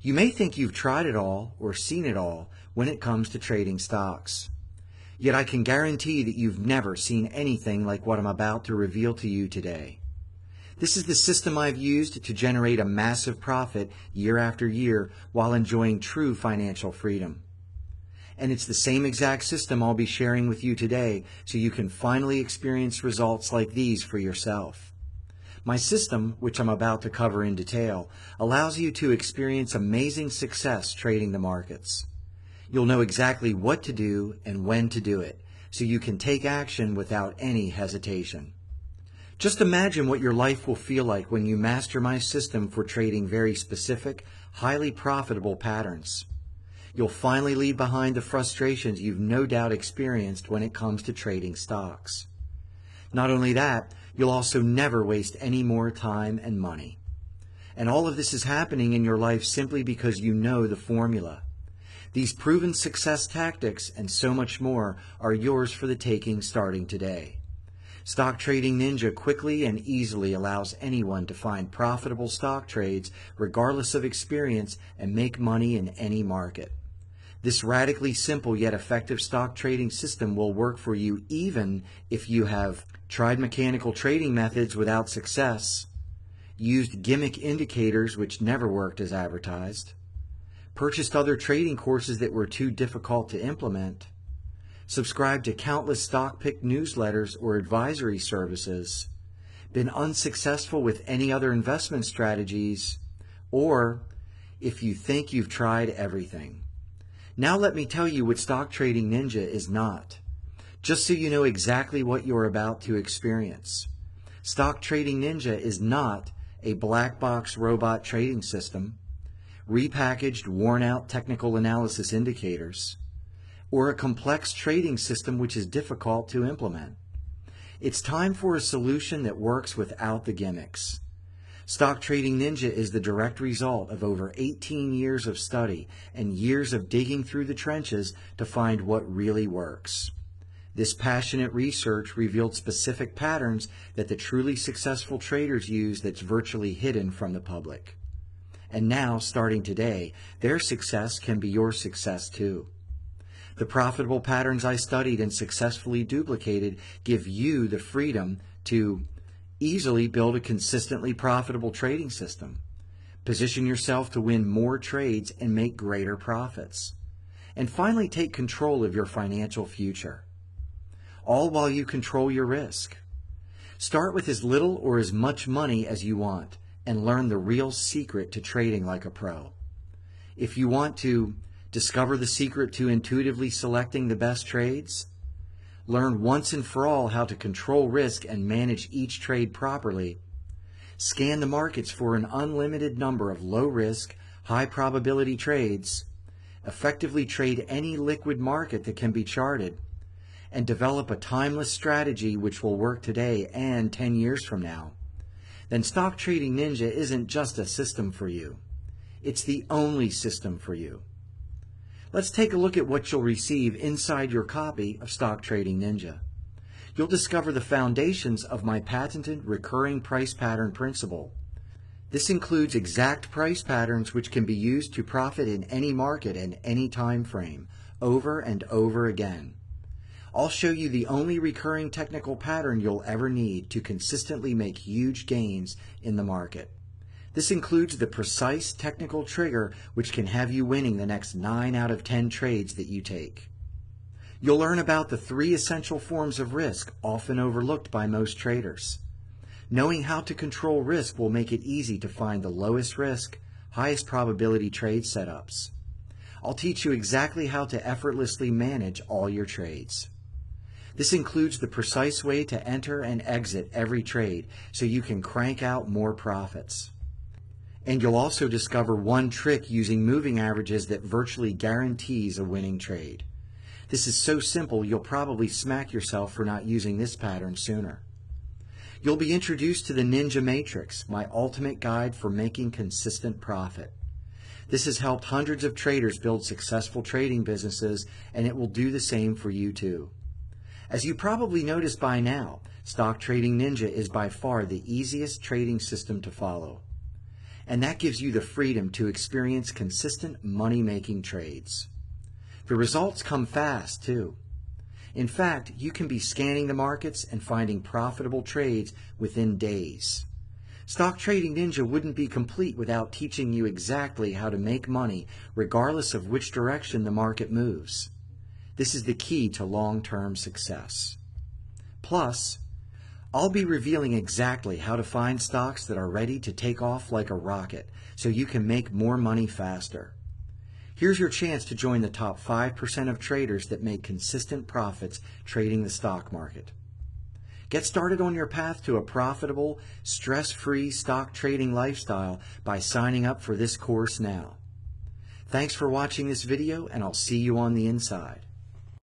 You may think you've tried it all or seen it all when it comes to trading stocks. Yet I can guarantee that you've never seen anything like what I'm about to reveal to you today. This is the system I've used to generate a massive profit year after year while enjoying true financial freedom. And it's the same exact system I'll be sharing with you today so you can finally experience results like these for yourself. My system, which I'm about to cover in detail, allows you to experience amazing success trading the markets. You'll know exactly what to do and when to do it, so you can take action without any hesitation. Just imagine what your life will feel like when you master my system for trading very specific, highly profitable patterns. You'll finally leave behind the frustrations you've no doubt experienced when it comes to trading stocks. Not only that, you'll also never waste any more time and money. And all of this is happening in your life simply because you know the formula. These proven success tactics and so much more are yours for the taking starting today. Stock Trading Ninja quickly and easily allows anyone to find profitable stock trades regardless of experience and make money in any market. This radically simple yet effective stock trading system will work for you even if you have tried mechanical trading methods without success, used gimmick indicators which never worked as advertised, purchased other trading courses that were too difficult to implement, subscribed to countless stock pick newsletters or advisory services, been unsuccessful with any other investment strategies, or if you think you've tried everything. Now let me tell you what Stock Trading Ninja is not, just so you know exactly what you're about to experience. Stock Trading Ninja is not a black box robot trading system, repackaged, worn-out technical analysis indicators, or a complex trading system which is difficult to implement. It's time for a solution that works without the gimmicks. Stock Trading Ninja is the direct result of over 18 years of study and years of digging through the trenches to find what really works. This passionate research revealed specific patterns that the truly successful traders use that's virtually hidden from the public. And now, starting today, their success can be your success too. The profitable patterns I studied and successfully duplicated give you the freedom to easily build a consistently profitable trading system, position yourself to win more trades and make greater profits, and finally take control of your financial future, all while you control your risk. Start with as little or as much money as you want and learn the real secret to trading like a pro. If you want to discover the secret to intuitively selecting the best trades, learn once and for all how to control risk and manage each trade properly, scan the markets for an unlimited number of low-risk, high-probability trades, effectively trade any liquid market that can be charted, and develop a timeless strategy which will work today and 10 years from now, then Stock Trading Ninja isn't just a system for you. It's the only system for you. Let's take a look at what you'll receive inside your copy of Stock Trading Ninja. You'll discover the foundations of my patented recurring price pattern principle. This includes exact price patterns which can be used to profit in any market and any time frame, over and over again. I'll show you the only recurring technical pattern you'll ever need to consistently make huge gains in the market. This includes the precise technical trigger which can have you winning the next 9 out of 10 trades that you take. You'll learn about the 3 essential forms of risk often overlooked by most traders. Knowing how to control risk will make it easy to find the lowest risk, highest probability trade setups. I'll teach you exactly how to effortlessly manage all your trades. This includes the precise way to enter and exit every trade so you can crank out more profits. And you'll also discover one trick using moving averages that virtually guarantees a winning trade. This is so simple you'll probably smack yourself for not using this pattern sooner. You'll be introduced to the Ninja Matrix, my ultimate guide for making consistent profit. This has helped hundreds of traders build successful trading businesses, and it will do the same for you too. As you probably noticed by now, Stock Trading Ninja is by far the easiest trading system to follow. and that gives you the freedom to experience consistent money-making trades. The results come fast, too. In fact, you can be scanning the markets and finding profitable trades within days. Stock Trading Ninja wouldn't be complete without teaching you exactly how to make money regardless of which direction the market moves. This is the key to long-term success. Plus, I'll be revealing exactly how to find stocks that are ready to take off like a rocket so you can make more money faster. Here's your chance to join the top 5% of traders that make consistent profits trading the stock market. Get started on your path to a profitable, stress-free stock trading lifestyle by signing up for this course now. Thanks for watching this video, and I'll see you on the inside.